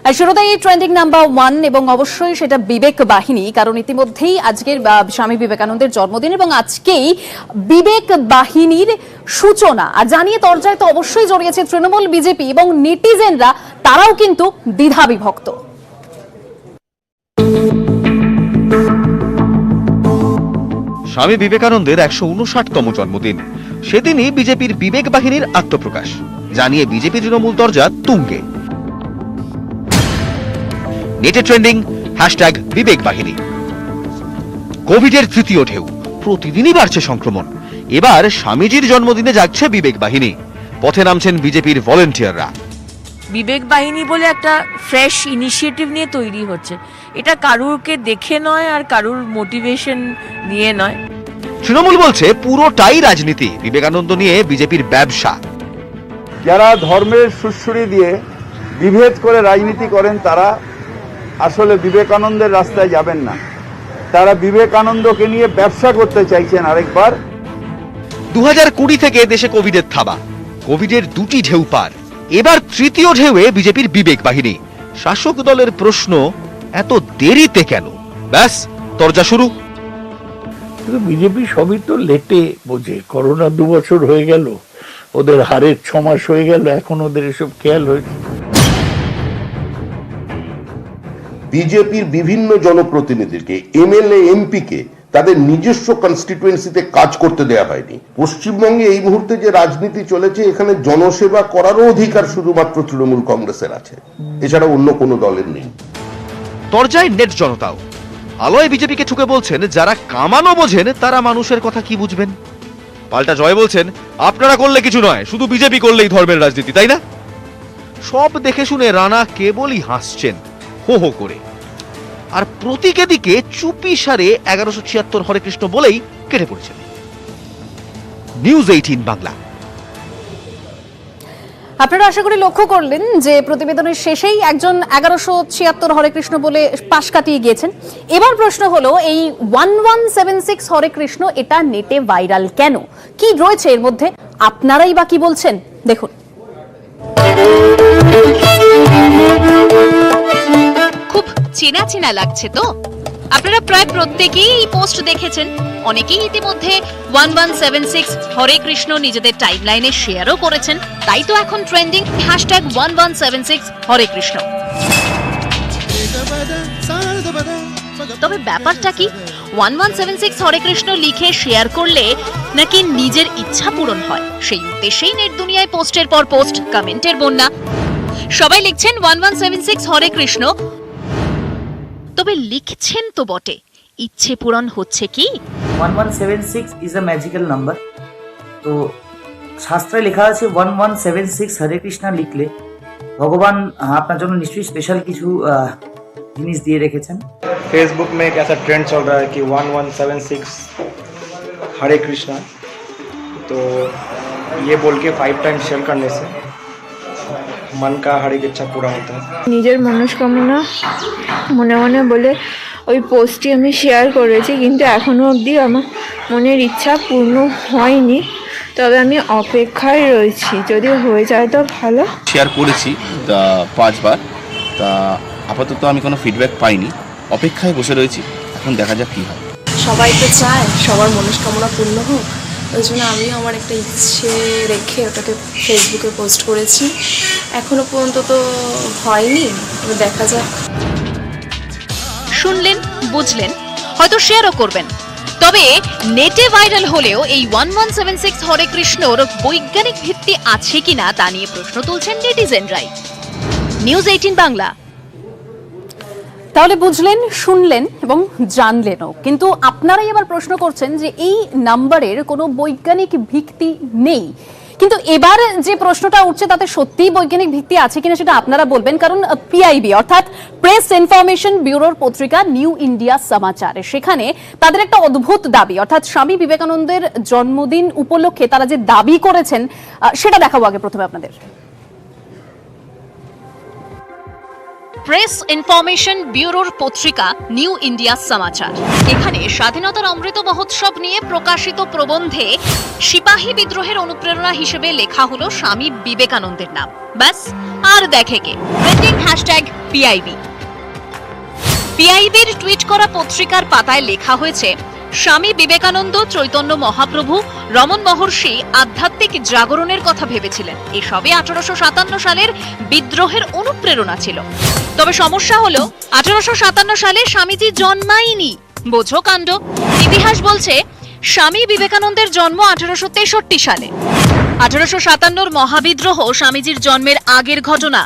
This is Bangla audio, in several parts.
আর শুরুতেই ট্রেন্ডিং নাম্বার 1 এবং অবশ্যই সেটা বিবেক বাহিনী, কারণ ইতিমধ্যেই আজকের স্বামী বিবেকানন্দের জন্মদিন এবং আজকেই বিবেক বাহিনীর সূচনা। আর জানিয়ে তরজায় তো অবশ্যই জড়িয়েছে তৃণমূল, বিজেপি এবং নেটিজেনরা, তারাও কিন্তু দ্বিধা বিভক্ত। স্বামী বিবেকানন্দের 159তম জন্মদিন, সেদিনই বিজেপির বিবেক বাহিনীর আত্মপ্রকাশ জানিয়ে বিজেপি তৃণমূল দরজা তুঙ্গে। নেটে ট্রেন্ডিং #বিবেক বাহিনী। কোভিডের তৃতীয় ঢেউ, প্রতিদিনই বাড়ছে সংক্রমণ। এবার স্বামীজির জন্মদিনে জাগছে বিবেক বাহিনী, পথে নামছেন বিজেপির ভলেন্টিয়াররা। বিবেক বাহিনী বলে একটা ফ্রেশ ইনিশিয়েটিভ নিয়ে তৈরি হচ্ছে, এটা কারুরকে দেখে নয় আর কারুর মোটিভেশন নিয়ে নয়। তৃণমূল বলছে পুরোটাই রাজনীতি, বিবেকানন্দ নিয়ে বিজেপির ব্যবসা। যারা ধর্মের সুড়সুড়ি দিয়ে বিভেদ করে রাজনীতি করেন তারা আসলে বিবেকানন্দের রাস্তায় যাবেন না, তারা বিবেকানন্দকে নিয়ে ব্যবসা করতে চাইছেন আরেকবার। 2020 থেকে দেশে কোভিডের থাবা, কোভিডের দুটি ঢেউ পার, এবার তৃতীয় ঢেউয়ে বিজেপির বিবেক বাহিনী। শাসক দলের প্রশ্ন, এত দেরিতে কেন? ব্যাস তরজা শুরু। বিজেপি সবই তো লেটে বোঝে। করোনা 2 বছর হয়ে গেল, ওদের হারের 6 মাস হয়ে গেল, এখন ওদের এসব খেয়াল হয়েছে। বিজেপির বিভিন্ন জনপ্রতিনিধিকে, এমএলএ, এমপিকে তাদের নিজস্ব কনস্টিটুয়েন্সিতে কাজ করতে দেয়া হয়নি। পশ্চিমবঙ্গে এই মুহূর্তে যে রাজনীতি চলেছে, এখানে জনসেবা করারও অধিকার শুধুমাত্র তৃণমূল কংগ্রেসের আছে, এছাড়া অন্য কোনো দলের নেই। তরজায় নেট জনতাও আলোয় বিজেপিকে ঠুকে বলছেন, যারা কামানো বোঝেন তারা মানুষের কথা কি বুঝবেন। পাল্টা জয় বলছেন, আপনারা করলে কিছু নয়, শুধু বিজেপি করলেই ধর্মের রাজনীতি, তাই না? সব দেখে শুনে রানা কেবলই হাসছেন হো হো করে, আর প্রতীকে দিকে চুপি সারে 1176 হরে কৃষ্ণ বলেই কেটে পড়েছেন। নিউজ 18 বাংলা। আপনারা আশা করি লক্ষ্য করলেন যে প্রতিবেদনের শেষেই একজন 1176 হরে কৃষ্ণ বলে পাশ কাটিয়ে গিয়েছেন। এবার প্রশ্ন হলো, এই 1176 হরে কৃষ্ণ এটা নেটে ভাইরাল কেন? কি রয়েছে এর মধ্যে? আপনারাই বা কি বলছেন, দেখুন। খুব চেনা চেনা লাগছে তো? আপনারা প্রায় প্রত্যেকেই এই পোস্ট দেখেছেন। অনেকেই ইতিমধ্যে 1176 হরে কৃষ্ণ নিজেদের টাইমলাইনে শেয়ারও করেছেন। তাই তো এখন ট্রেন্ডিং #1176 হরে কৃষ্ণ। তবে ব্যাপারটা কি? 1176 হরে কৃষ্ণ লিখে শেয়ার করলে নাকি নিজের ইচ্ছা পূরণ হয়, সেই উদ্দেশ্যেই নেট দুনিয়ায় পোস্টের পর পোস্ট, কমেন্টের বন্যা। সবাই লিখছেন 1176 হরে কৃষ্ণ, তবে লিখছেন তো বটে, ইচ্ছে পূরণ হচ্ছে কি? 1176 ইজ আ ম্যাজিক্যাল নাম্বার। তো শাস্ত্রে লেখা আছে 1176 হরে কৃষ্ণ লিখলে ভগবান আপনার জন্য নিশ্চয়ই স্পেশাল কিছু জিনিস দিয়ে রেখেছেন। फेसबुक में एक ऐसा ट्रेंड चल रहा है कि 1176 हरे कृष्णा, तो ये बोल के 5 टाइम शेयर करने से मन का हर एक इच्छा पूरा होता है। নিজের মনস্কামনা মনে মনে বলে ওই পোস্টটি আমি শেয়ার করেছি, কিন্তু এখনো অবধি আমার মনের ইচ্ছা পূর্ণ হয়নি। তবে আমি অপেক্ষায় রয়েছি, যদি হয়ে যায় তো ভালো। শেয়ার করেছি 5 বার, তা আপাতত আমি কোনো ফিডব্যাক পাইনি, অপেক্ষায় বসে রয়েছি, এখন দেখা যাক কি হয়। সবাই তো চায় সবার মনস্কামনা পূর্ণ হোক, ওই জন্য আমিও আমার একটা ইচ্ছে রেখে ওটাকে ফেসবুকে পোস্ট করেছি। এখনো পর্যন্ত তো হয়নি, তবে দেখা যাক। শুনলেন, বুঝলেন, হয়তো শেয়ারও করবেন। তবে নেটে ভাইরাল হলেও এই 1176 হরে কৃষ্ণর বৈজ্ঞানিক ভিত্তি আছে কিনা তা নিয়ে প্রশ্ন তুলছেন নেটিজেনরাই। নিউজ 18 বাংলা। তাহলে বুঝলেন, শুনলেন এবং জানলেনও, কিন্তু আপনারাই এবার প্রশ্ন করছেন যে এই নাম্বারের কোনো বৈজ্ঞানিক ভিত্তি নেই। কিন্তু এবার যে প্রশ্নটা উঠছে তাতে সত্যিই বৈজ্ঞানিক ভিত্তি আছে কিনা সেটা আপনারা বলবেন, কারণ পিআইবি অর্থাৎ প্রেস ইনফরমেশন ব্যুরোর পত্রিকা নিউ ইন্ডিয়া সমাচার, সেখানে তাদের একটা অদ্ভুত দাবি, অর্থাৎ স্বামী বিবেকানন্দের জন্মদিন উপলক্ষে তারা যে দাবি করেছেন সেটা দেখাবো আগে প্রথমে আপনাদের। প্রেস ইনফরমেশন ব্যুরোর পত্রিকা নিউ ইন্ডিয়া সমাচার, এখানে স্বাধীনতার অমৃত মহোৎসব নিয়ে প্রকাশিত প্রবন্ধে সিপাহী বিদ্রোহের অনুপ্রেরণা হিসেবে লেখা হলো স্বামী বিবেকানন্দের নাম। ব্যাস, আর দেখে কে? Trending PIB. পিআইবির টুইট করা পত্রিকার পাতায় লেখা হয়েছে, স্বামী বিবেকানন্দ, চৈতন্য মহাপ্রভু, রমন মহর্ষি আধ্যাত্মিক জাগরণের কথা ভেবেছিলেন। এসবে 1857 সালের বিদ্রোহের অনুপ্রেরণা ছিল। তবে সমস্যা হলো 1857 সালে স্বামীজি জন্মায়নি। বোঝো কাণ্ড। ইতিহাস বলছে স্বামী বিবেকানন্দের জন্ম 1863 সালে। 1857 মহাবিদ্রোহ স্বামীজির জন্মের আগের ঘটনা।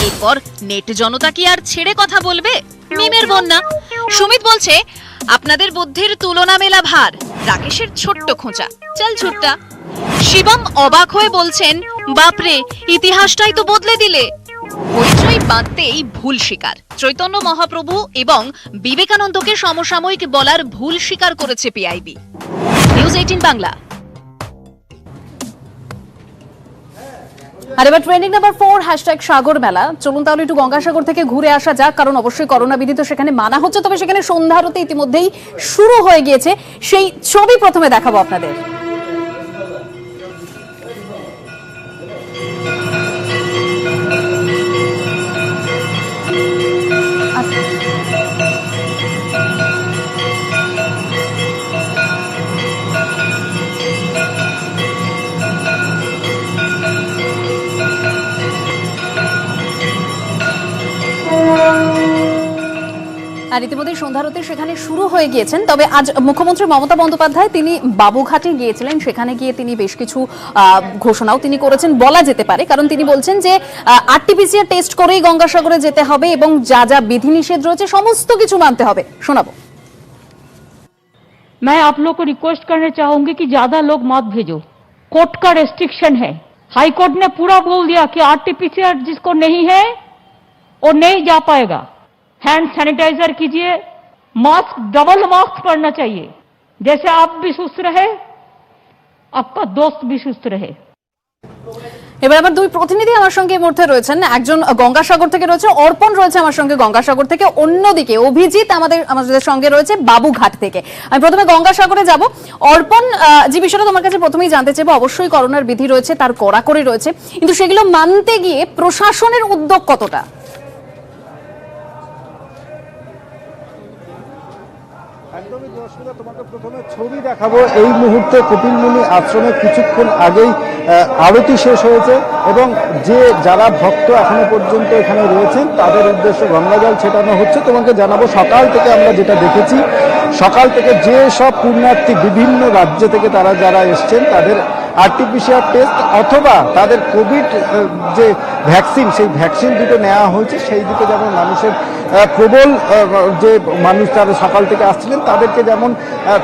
এরপর নেট জনতা কি আর ছেড়ে কথা বলবে? মিমের বন্যা। সুমিত বলছে, আপনাদের বুদ্ধির তুলনা মেলা ভার, রাকেশের ছোট্ট খোঁচা, চল ছুট্টা। শিবম অবাক হয়ে বলছেন, বাপরে, ইতিহাসটাই তো বদলে দিলে। হইচই বাঁধতেই ভুল স্বীকার। চৈতন্য মহাপ্রভু এবং বিবেকানন্দকে সমসাময়িক বলার ভুল স্বীকার করেছে পিআইবি। নিউজ 18 বাংলা। আর এবার ট্রেন্ডিং নাম্বার 4 #সাগর মেলা। চলুন তাহলে একটু গঙ্গাসাগর থেকে ঘুরে আসা যাক, কারণ অবশ্যই করোনা বিধি তো সেখানে মানা হচ্ছে, তবে সেখানে সন্ধ্যা আরতি ইতিমধ্যেই শুরু হয়ে গিয়েছে। সেই ছবি প্রথমে দেখাবো আপনাদের। আর ইতিমধ্যে সন্ধ্যারতি সেখানে শুরু হয়ে গিয়েছেন। তবে আজ মুখ্যমন্ত্রী মমতা বন্দ্যোপাধ্যায় তিনি বাবুঘাটে গিয়েছিলেন। সেখানে গিয়ে তিনি বেশ কিছু ঘোষণাও তিনি করেছেন বলা যেতে পারে, কারণ তিনি বলছেন যে আরটিপিসিআর টেস্ট করেই গঙ্গাসাগরে যেতে হবে এবং যা যা বিধিনিষেধ রয়েছে সমস্ত কিছু মানতে হবে। শোনাবো। मैं आप लोग को रिक्वेस्ट करना चाहूंगी कि ज्यादा लोग मत भेजो। कोर्ट का रेस्ट्रिक्शन है। हाई कोर्ट ने पूरा बोल दिया कि आरटीपीसीआर जिसको नहीं है वो नहीं जा पाएगा। हैंड सैनिटाइजर कीजिए, मास्क डबल मास्क पहनना चाहिए। जैसे आप भी सुस्त रहे, आपका दोस्त भी सुस्त रहे। এবার আমার দুই প্রতিনিধি আমার সঙ্গে এই মুহূর্তে রয়েছেন। একজন গঙ্গাসাগর থেকে রয়েছে, অর্পণ রয়েছে আমার সঙ্গে গঙ্গাসাগর থেকে, অন্যদিকে অভিজিৎ আমাদের সঙ্গে রয়েছে বাবুঘাট থেকে। আমি প্রথমে গঙ্গাসাগরে যাব। অর্পণ, যে বিষয়টা তোমার কাছে প্রথমেই জানতে চাইবো, অবশ্যই করোনার বিধি রয়েছে, তার কড়াকড়ি রয়েছে, কিন্তু সেগুলো মানতে গিয়ে প্রশাসনের উদ্যোগ কতটা? একদমই অসুবিধা। তোমাকে প্রথমে ছবি দেখাবো। এই মুহূর্তে কপিলমুনি আশ্রমে কিছুক্ষণ আগেই আরতি শেষ হয়েছে এবং যারা ভক্ত এখনো পর্যন্ত এখানে রয়েছেন তাদের উদ্দেশ্যে গঙ্গাজল ছেটানো হচ্ছে। তোমাকে জানাবো, সকাল থেকে আমরা যেটা দেখেছি, সকাল থেকে যে সব পুণ্যার্থী বিভিন্ন রাজ্য থেকে তারা যারা এসছেন তাদের আরটিপিসিআর টেস্ট অথবা তাদের কোভিড যে ভ্যাকসিন, সেই ভ্যাকসিন দুটো নেওয়া হয়েছে। সেই দিকে যেমন মানুষের প্রবল যে মানুষ তারা সকাল থেকে আসছিলেন তাদেরকে যেমন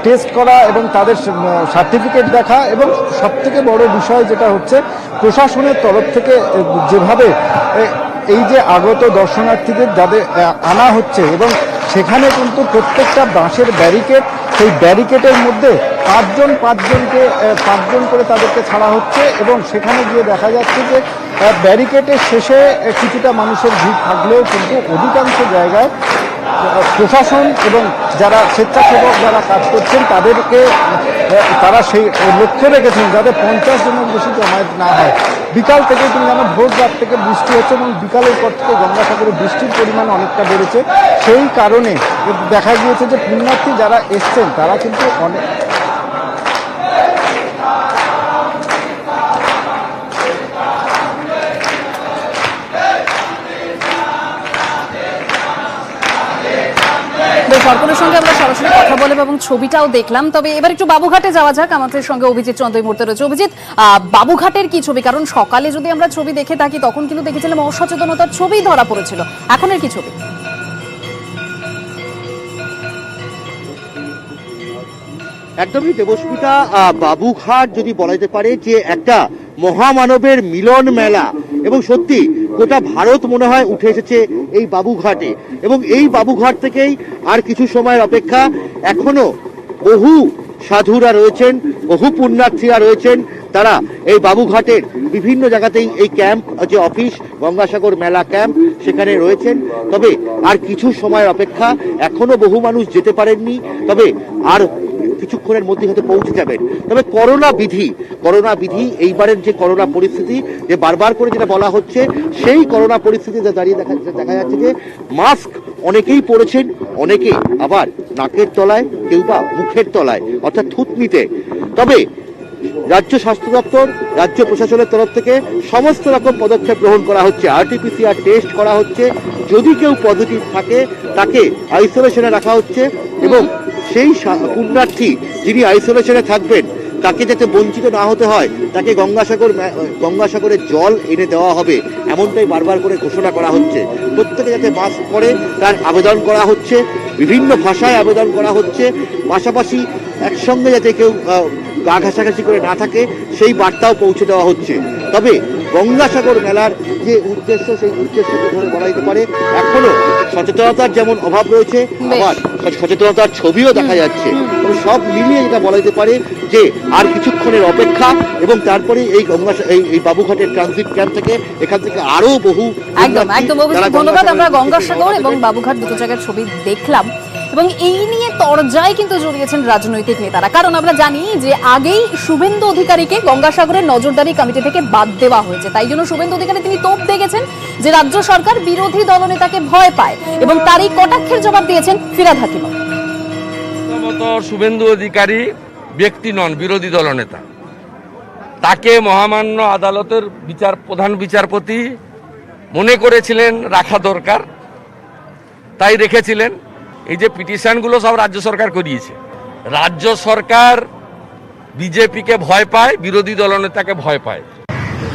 টেস্ট করা এবং তাদের সার্টিফিকেট দেখা, এবং সবথেকে বড় বিষয় যেটা হচ্ছে প্রশাসনের তরফ থেকে যেভাবে এই যে আগত দর্শনার্থীদের যাদের আনা হচ্ছে এবং সেখানে কিন্তু প্রত্যেকটা বাঁশের ব্যারিকেড, সেই ব্যারিকেডের মধ্যে পাঁচজন করে তাদেরকে ছাড়া হচ্ছে এবং সেখানে গিয়ে দেখা যাচ্ছে যে ব্যারিকেডের শেষে কিছুটা মানুষের ভিড় থাকলেও কিন্তু অধিকাংশ জায়গায় প্রশাসন এবং যারা স্বেচ্ছাসেবক যারা কাজ করছেন তারা সেই লক্ষ্য রেখেছেন যাতে 50 জনের বেশি জমায়েত না হয়। বিকাল থেকে তুমি জানো ভোর রাত থেকে বৃষ্টি হচ্ছে এবং বিকালের পর থেকে গঙ্গাসাগরে বৃষ্টির পরিমাণ অনেকটা বেড়েছে। সেই কারণে দেখা গিয়েছে যে পুণ্যার্থী যারা এসছেন তারা কিন্তু অনেক সরকারের সঙ্গে আমরা সরাসরি কথা বলবো এবং ছবিটাও দেখলাম। তবে এবার একটু বাবুঘাটে যাওয়া যাক। আমাদের সঙ্গে অভিজিৎ চন্দ্র এই মুহূর্তে রয়েছে। অভিজিৎ, বাবুঘাটের কি ছবি? কারণ সকালে যদি আমরা ছবি দেখে থাকি তখন কিন্তু দেখেছিলাম অসচেতনতার ছবি ধরা পড়েছিল, এখনের কি ছবি? একদমই দেবস্মিতা, বাবুঘাট যদি বলা যেতে পারে যে একটা মহামানবের মিলন মেলা, এবং সত্যি গোটা ভারত মনে হয় উঠে এসেছে এই বাবুঘাটে, এবং এই বাবুঘাট থেকেই আর কিছু সময়ের অপেক্ষা। এখনো বহু সাধুরা রয়েছেন, বহু পুণ্যার্থীরা রয়েছেন, তারা এই বাবুঘাটের বিভিন্ন জায়গাতেই এই ক্যাম্প যে অফিস গঙ্গাসাগর মেলা ক্যাম্প সেখানে রয়েছেন। তবে আর কিছু সময়ের অপেক্ষা, এখনো বহু মানুষ যেতে পারেননি। তবে আর কিছুক্ষণের মধ্যে হয়তো পৌঁছে যাবেন। তবে করোনা বিধি এইবারের যে করোনা পরিস্থিতি, যে বারবার করে যেটা বলা হচ্ছে, সেই করোনা পরিস্থিতিতে দাঁড়িয়ে দেখা যাচ্ছে যে মাস্ক অনেকেই পরেছেন, অনেকে আবার নাকের তলায়, কেউ বা মুখের তলায়, অর্থাৎ থুতনিতে। তবে রাজ্য স্বাস্থ্য দপ্তর, রাজ্য প্রশাসনের তরফ থেকে সমস্ত রকম পদক্ষেপ গ্রহণ করা হচ্ছে। RT-PCR টেস্ট করা হচ্ছে, যদি কেউ পজিটিভ থাকে তাকে আইসোলেশনে রাখা হচ্ছে, এবং সেই পুণ্যার্থী যিনি আইসোলেশনে থাকবেন তাকে যাতে বঞ্চিত না হতে হয়, তাকে গঙ্গাসাগরের জল এনে দেওয়া হবে, এমনটাই বারবার করে ঘোষণা করা হচ্ছে। প্রত্যেকে যাতে মাস্ক পরে তার আবেদন করা হচ্ছে, বিভিন্ন ভাষায় আবেদন করা হচ্ছে, পাশাপাশি একসঙ্গে যাতে কেউ গা ঘাসাঘাসি করে না থাকে সেই বার্তাও পৌঁছে দেওয়া হচ্ছে। তবে গঙ্গাসাগর মেলার যে উদ্দেশ্য, সেই উদ্দেশ্যকে ধরে বলা যেতে পারে এখনো সচেতনতার যেমন অভাব রয়েছে, আবার সচেতনতার ছবিও দেখা যাচ্ছে। তবে সব মিলিয়ে যেটা বলা যেতে পারে যে আর কিছুক্ষণের অপেক্ষা, এবং তারপরে এই বাবুঘাটের ট্রানজিট ক্যাম্প থেকে, এখান থেকে আরো বহু একদম ধন্যবাদ। আমরা গঙ্গাসাগর এবং বাবুঘাট দুটো জায়গার ছবি দেখলাম, এবং এই নিয়ে তরজায় কিন্তু জড়িয়েছেন রাজনৈতিক নেতারা। কারণ আমরা জানি যে আগেই শুভেন্দু অধিকারীকে গঙ্গাসাগরের নজরদারি কমিটি থেকে বাদ দেওয়া হয়েছে। তাই জন্য শুভেন্দু অধিকারী তিনি তোপ দেখেছেন যে রাজ্য সরকার বিরোধী দলনেতাকে ভয় পায়, এবং তারই কটাক্ষের জবাব দিয়েছেন ফিরহাদ হাকিম। শুভেন্দু অধিকারী ব্যক্তি নন, বিরোধী দলনেতা। তাকে মহামান্য আদালতের প্রধান বিচারপতি মনে করেছিলেন রাখা দরকার, তাই রেখেছিলেন। এই যে পিটিশনগুলো সব রাজ্য সরকার করিয়েছে। রাজ্য সরকার বিজেপিকে ভয় পায়, বিরোধী দলনেতাকে ভয় পায়।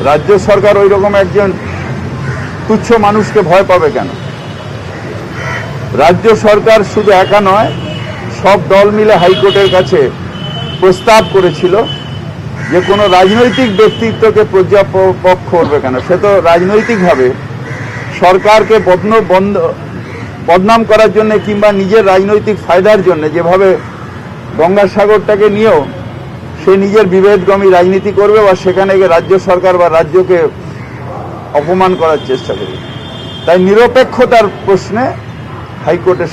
রাজ্য সরকার ওই রকম একজন তুচ্ছ মানুষকে ভয় পাবে কেন? রাজ্য সরকার শুধু একা নয়, সব দল মিলে হাইকোর্টের কাছে প্রস্তাব করেছিল যে কোনো রাজনৈতিক ব্যক্তিত্বকে পক্ষ করবে কেন। সে তো রাজনৈতিকভাবে সরকারকে বদনাম করার জন্য কিংবা নিজের রাজনৈতিক ফায়দার জন্য যেভাবে গঙ্গাসাগরটাকে নিয়েও সে নিজের বিভেদগামী রাজনীতি করবে, বা সেখানে গিয়ে রাজ্য সরকার বা রাজ্যকে অপমান করার চেষ্টা করবে। তাই নিরপেক্ষতার প্রশ্নে হাইকোর্টে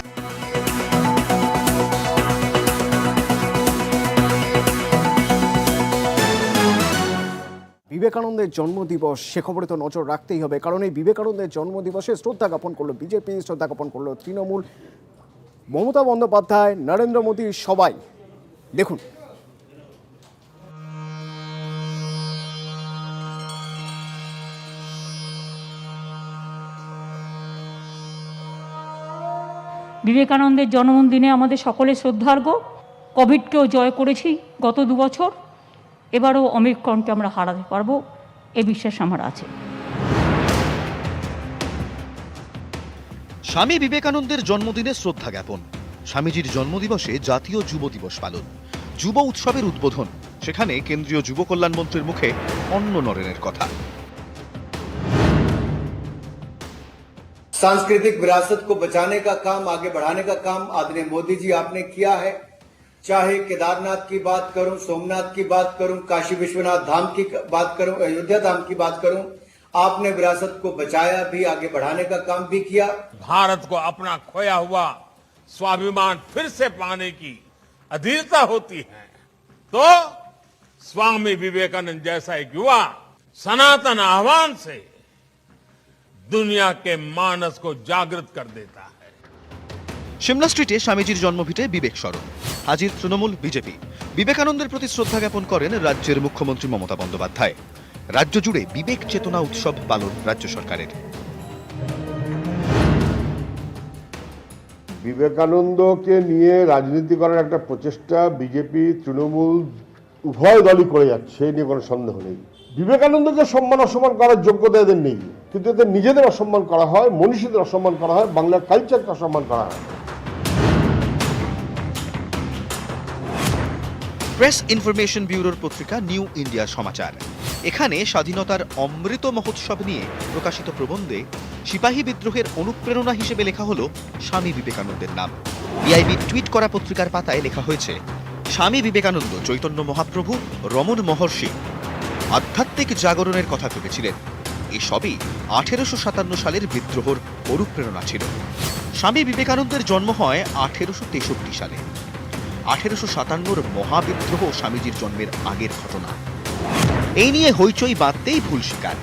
বিবেকানন্দের জন্মদিবস, সে খবরে তো নজর রাখতেই হবে, কারণ এই বিবেকানন্দের জন্মদিবসে শ্রদ্ধা জ্ঞাপন করলো বিজেপি, শ্রদ্ধা জ্ঞাপন করলো তৃণমূল, মমতা বন্দ্যোপাধ্যায়, নরেন্দ্র মোদী, সবাই। দেখুন। বিবেকানন্দের জন্মদিনে আমাদের সকলের শ্রদ্ধার্ঘ্য। কোভিডকেও জয় করেছি গত 2 বছর, এবারও অমিক্রণকে আমরা হারাতে পারবো, এ বিশ্বাস আমার আছে। স্বামী বিবেকানন্দের জন্মদিনে শ্রদ্ধা জ্ঞাপন, স্বামীজির জন্মদিবসে জাতীয় যুব দিবস পালন, যুব উৎসবের উদ্বোধন, সেখানে কেন্দ্রীয় যুব কল্যাণ মন্ত্রীর মুখে অন্ন নরেনের কথা। सांस्कृतिक विरासत को बचाने का काम, आगे बढ़ाने का काम आदरणीय मोदी जी आपने किया है। चाहे केदारनाथ की बात करूं, सोमनाथ की बात करूं, काशी विश्वनाथ धाम की बात करूं, अयोध्या धाम की बात करूं, आपने विरासत को बचाया भी, आगे बढ़ाने का काम भी किया। भारत को अपना खोया हुआ स्वाभिमान फिर से पाने की अधीरता होती है तो स्वामी विवेकानंद जैसा एक युवा सनातन आह्वान से दुनिया के मानस को जागृत कर देता है। সিমলা স্ট্রিটে স্বামীজির জন্মভিটে বিবেক স্মরণ, হাজির তৃণমূল, বিজেপি। বিবেকানন্দের প্রতি শ্রদ্ধা জ্ঞাপন করেন রাজ্যের মুখ্যমন্ত্রী মমতা বন্দ্যোপাধ্যায়। রাজ্য জুড়ে বিবেক চেতনা উৎসব পালন রাজ্য সরকারের। বিবেকানন্দকে নিয়ে রাজনীতি করার একটা প্রচেষ্টা বিজেপি, তৃণমূল উভয় দলই করে যাচ্ছে, এই নিয়ে কোনো সন্দেহ নেই। বিবেকানন্দকে সম্মান অসম্মান করার যোগ্যতা এদের নেই, কিন্তু এদের নিজেদের অসম্মান করা হয়, মনীষীদের অসম্মান করা হয়, বাংলার কালচারকে অসম্মান করা হয়। প্রেস ইনফরমেশন ব্যুরোর পত্রিকা নিউ ইন্ডিয়া সমাচার, এখানে স্বাধীনতার অমৃত মহোৎসব নিয়ে প্রকাশিত প্রবন্ধে সিপাহী বিদ্রোহের অনুপ্রেরণা হিসেবে লেখা হলো স্বামী বিবেকানন্দের নাম। বিআইবি টুইট করা পত্রিকার পাতায় লেখা হয়েছে, স্বামী বিবেকানন্দ চৈতন্য মহাপ্রভু, রমণ মহর্ষি আধ্যাত্মিক জাগরণের কথা ভেবেছিলেন। এসবই 1857 সালের বিদ্রোহর অনুপ্রেরণা ছিল। স্বামী বিবেকানন্দের জন্ম হয় 1863 সালে। 1857 মহাবিদ্রোহ স্বামীজির জন্মের আগের ঘটনা। এই নিয়ে হইচই বাঁধতেই ভুল স্বীকার।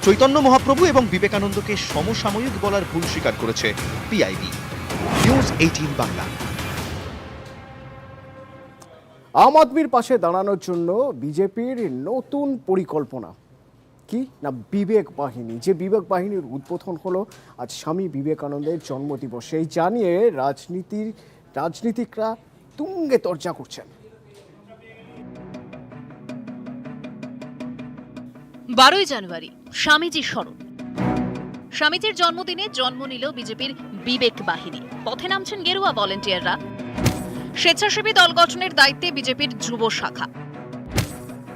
চৈতন্য মহাপ্রভু এবং বিবেকানন্দকে সমসাময়িক বলার ভুল স্বীকার করেছে পিআইবি। নিউজ 18 বাংলা। আম আদমির পাশে দাঁড়ানোর জন্য বিজেপির নতুন পরিকল্পনা কি না বিবেক বাহিনী, যে বিবেক বাহিনীর উদ্বোধন হলো আজ স্বামী বিবেকানন্দের জন্মদিবস। এই জানিয়ে রাজনীতিকরা তুঙ্গে তর্জা করছেন। 12ই জানুয়ারি স্বামীজির স্মরণ। স্বামীজির জন্মদিনে জন্ম নিল বিজেপির বিবেক বাহিনী। পথে নামছেন গেরুয়া ভলেন্টিয়াররা। স্বেচ্ছাসেবী দল গঠনের দায়িত্বে বিজেপির যুব শাখা।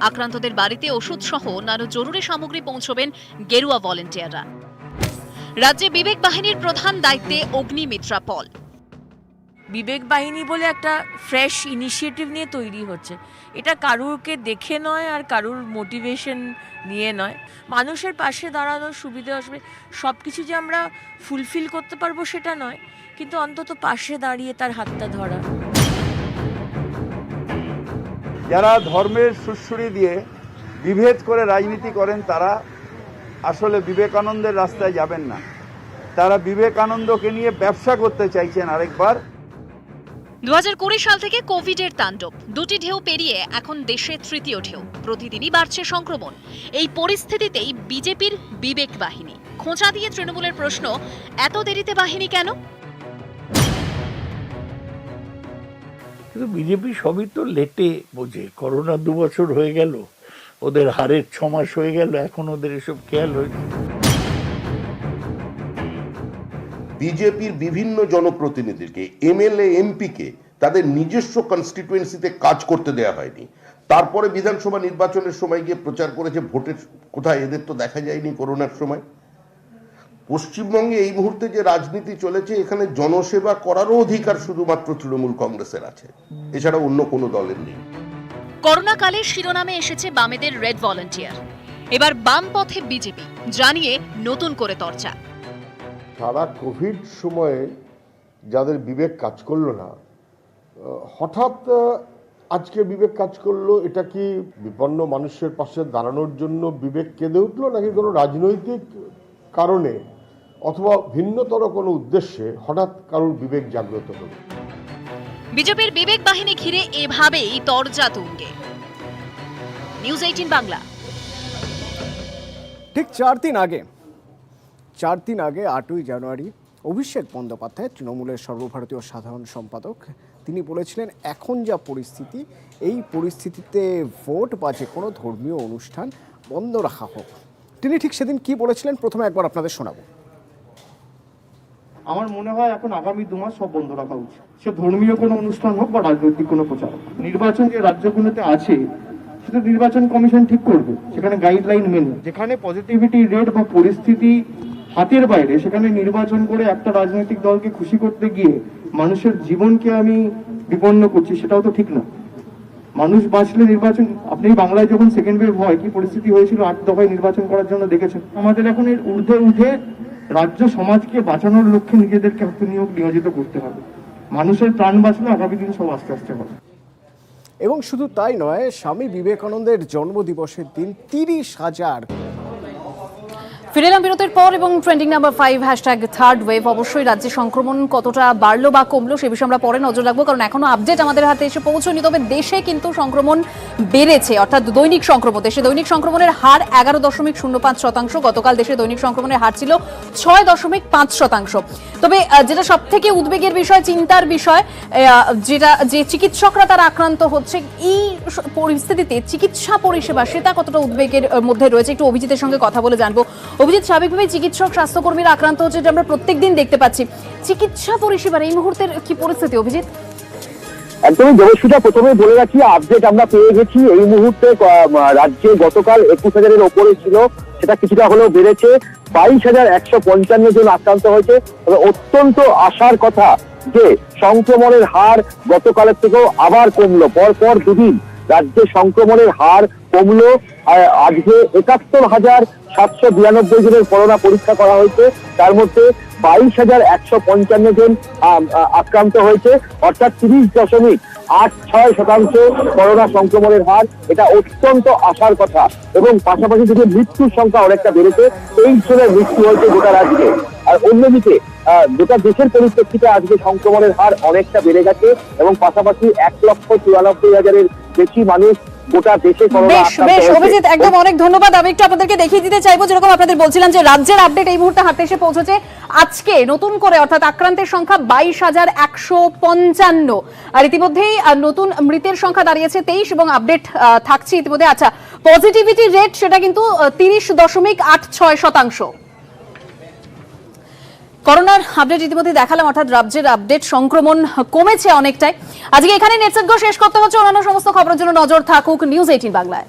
আক্রান্তদের বাড়িতে ওষুধ সহ নানা জরুরি সামগ্রী পৌঁছবেন গেরুয়া ভলেন্টিয়াররা। রাজ্যে বিবেক বাহিনীর প্রধান দায়িত্বে অগ্নিমিত্রা পল। বিবেক বাহিনী বলে একটা ফ্রেশ ইনিশিয়েটিভ নিয়ে তৈরি হচ্ছে। এটা কারুরকে দেখে নয় আর কারুর মোটিভেশন নিয়ে নয়। মানুষের পাশে দাঁড়ানোর সুবিধা আসবে, সব কিছু যে আমরা ফুলফিল করতে পারবো সেটা নয়, কিন্তু অন্তত পাশে দাঁড়িয়ে তার হাতটা ধরা। যারা ধর্মের সুড়সুড়ি দিয়ে বিভেদ করে রাজনীতি করেন তারা আসলে বিবেকানন্দের রাস্তায় যাবেন না। তারা বিবেকানন্দকে নিয়ে ব্যবসা করতে চাইছেন আরেকবার। 2020 সাল থেকে কোভিডের তাণ্ডব, দুটি ঢেউ পেরিয়ে এখন দেশে তৃতীয় ঢেউ। প্রতিদিনই বাড়ছে সংক্রমণ। এই পরিস্থিতিতেই বিজেপির বিবেক বাহিনী। খোঁচা দিয়ে তৃণমূলের প্রশ্ন, এত দেরিতে বাহিনী কেন? কিন্তু বিজেপি সবই তো লেটে বোঝে। করোনা 2 বছর হয়ে গেল, ওদের হারের 6 মাস হয়ে গেল, এখন ওদের এসব খেয়াল হয়েছে। বিজেপির বিভিন্ন জনপ্রতিনিধিকে, এমএলএ এমপিকে তাদের নিজস্ব কনস্টিটুয়েন্সিতে কাজ করতে দেওয়া হয়নি। তারপরে বিধানসভা নির্বাচনের সময় গিয়ে প্রচার করেছে ভোটের কোথায়, এদের তো দেখা যায়নি করোনার সময়। পশ্চিমবঙ্গে এই মুহূর্তে যে রাজনীতি চলেছে, এখানে জনসেবা করারও অধিকার শুধুমাত্র তৃণমূল কংগ্রেসের আছে, এছাড়া অন্য কোনো দলের নেই। করোনা কালে শিরোনামে এসেছে বামেদের রেড ভলেন্টিয়ার। এবার বাম পথে বিজেপি, জানিয়ে নতুন করে তর্জা। সারা কোভিড সময়ে যাদের বিবেক কাজ করলো না, হঠাৎ আজকে বিবেক কাজ করলো, এটা কি বিপন্ন মানুষের পাশে দাঁড়ানোর জন্য বিবেক কেঁদে উঠলো, নাকি কোনো রাজনৈতিক কারণে অথবা ভিন্নতর কোনো উদ্দেশ্যে হঠাৎ কারোর বিবেক জাগ্রত হলো? বিজেপির বিবেক বাহিনী ঘিরে এভাবেই তরজা তুঙ্গে। নিউজ 18 বাংলা। ঠিক 4 দিন আগে 8ই জানুয়ারি অভিষেক বন্দ্যোপাধ্যায়, তৃণমূলের সর্বভারতীয় সাধারণ সম্পাদক, তিনি বলেছিলেন এখন যা পরিস্থিতি, এই পরিস্থিতিতে ভোট বা যে কোনো ধর্মীয় অনুষ্ঠান বন্ধ রাখা হোক। তিনি ঠিক সেদিন কি বলেছিলেন প্রথমে একবার আপনাদের শোনাবো। আমার মনে হয় এখন আগামী 2 মাস সব বন্ধ রাখা উচিত, সে ধর্মীয় কোনো অনুষ্ঠান হোক বা রাজনৈতিক কোনো প্রচার। নির্বাচন যে রাজ্যগুলোতে আছে সেটা নির্বাচন কমিশন ঠিক করবে, সেখানে গাইডলাইন মেনে। যেখানে পজিটিভিটি রেট বা পরিস্থিতি হাতের বাইরে, সেখানে নির্বাচন করে একটা রাজনৈতিক দলকে খুশি করতে গিয়ে মানুষের জীবনকে আমি বিপন্ন করছি, সেটাও তো ঠিক না। মানুষ বাঁচলে নির্বাচন, আপনি বাংলায় যখন সেকেন্ড ওয়েভ হয় কি পরিস্থিতি হয়েছিল, 8 দফায় নির্বাচন করার জন্য দেখেছেন। আমাদের এখন এর ঊর্ধ্বে উঠে রাজ্য সমাজকে বাঁচানোর লক্ষ্যে নিজেদেরকে নিয়োজিত করতে হবে। মানুষের প্রাণ বাঁচলে আগামী দিন সব আস্তে আস্তে হবে। এবং শুধু তাই নয়, স্বামী বিবেকানন্দের জন্মদিবসের দিন 30,000। ফিরে এলাম বিরতির পর এবং trending number 5 hashtag third wave. অবশ্যই রাজ্যে সংক্রমণ কতটা বাড়লো বা কমলো সে বিষয়ে আমরা পরে নজর রাখবো, কারণ এখনো আপডেট আমাদের হাতে এসে পৌঁছয়নি। তবে দেশে কিন্তু সংক্রমণ বেড়েছে, অর্থাৎ দৈনিক সংক্রমণ, দেশে দৈনিক সংক্রমণের হার 11.05%। গতকাল দেশে দৈনিক সংক্রমণের হার ছিল 6.5%। তবে যেটা সব থেকে উদ্বেগের বিষয়, চিন্তার বিষয়, যে চিকিৎসকরা তারা আক্রান্ত হচ্ছে, এই পরিস্থিতিতে চিকিৎসা পরিষেবা সেটা কতটা উদ্বেগের মধ্যে রয়েছে, একটু অভিজিতের সঙ্গে কথা বলে জানবো। অভিজিৎ, স্বাভাবিকভাবে চিকিৎসক স্বাস্থ্যকর্মীরা আক্রান্ত হচ্ছে, যেটা আমরা প্রত্যেকদিন দেখতে পাচ্ছি। চিকিৎসা পরিষেবার এই মুহূর্তের কি পরিস্থিতি অভিজিৎ? একদমই দেবস্মিতা, প্রথমে বলে রাখি আপডেট আমরা পেয়ে গেছি। এই মুহূর্তে রাজ্যে গতকাল 21,000-এর ওপরে ছিল, সেটা কিছুটা হলেও বেড়েছে। 22,155 জন আক্রান্ত হয়েছে। তবে অত্যন্ত আশার কথা যে সংক্রমণের হার গতকালের থেকেও আবার কমলো। পরপর 2 দিন রাজ্যে সংক্রমণের হার কমলো। আজকে 71,792 জনের করোনা পরীক্ষা করা হয়েছে, তার মধ্যে 22,155 জন আক্রান্ত হয়েছে, অর্থাৎ 30.5 8-6% করোনা সংক্রমণের হার, এটা অত্যন্ত আশার কথা। এবং পাশাপাশি যদি মৃত্যুর সংখ্যা অনেকটা বেড়েছে, 23 জনের মৃত্যু হয়েছে গোটা রাজ্যে। আর অন্যদিকে গোটা দেশের পরিপ্রেক্ষিতে আজকে সংক্রমণের হার অনেকটা বেড়ে গেছে এবং পাশাপাশি 1,94,000-এর বেশি মানুষ গোটা দেশে বেশ অভিজিৎ, একদম অনেক ধন্যবাদ। আমি একটু আপনাদেরকে দেখিয়ে দিতে চাইবো, যেরকম আপনাদের বলছিলাম যে রাজ্যের আপডেট এই মুহূর্তে হাতে এসে পৌঁছেছে। আজকে নতুন করে অর্থাৎ আক্রান্তের সংখ্যা 22,155, আর ইতিমধ্যেই নতুন মৃতের সংখ্যা দাঁড়িয়েছে 23 এবং আপডেট থাকছে ইতিমধ্যে। আচ্ছা, পজিটিভিটি রেট সেটা কিন্তু 30.86%। করোনার আপডেট ইতিমধ্যে দেখালাম, অর্থাৎ রাজ্যের আপডেট সংক্রমণ কমেছে অনেকটাই। আজকে এখানে নেটসেট শেষ করতে হচ্ছে। অন্যান্য সমস্ত খবরের জন্য নজর থাকুক নিউজ 18 বাংলায়।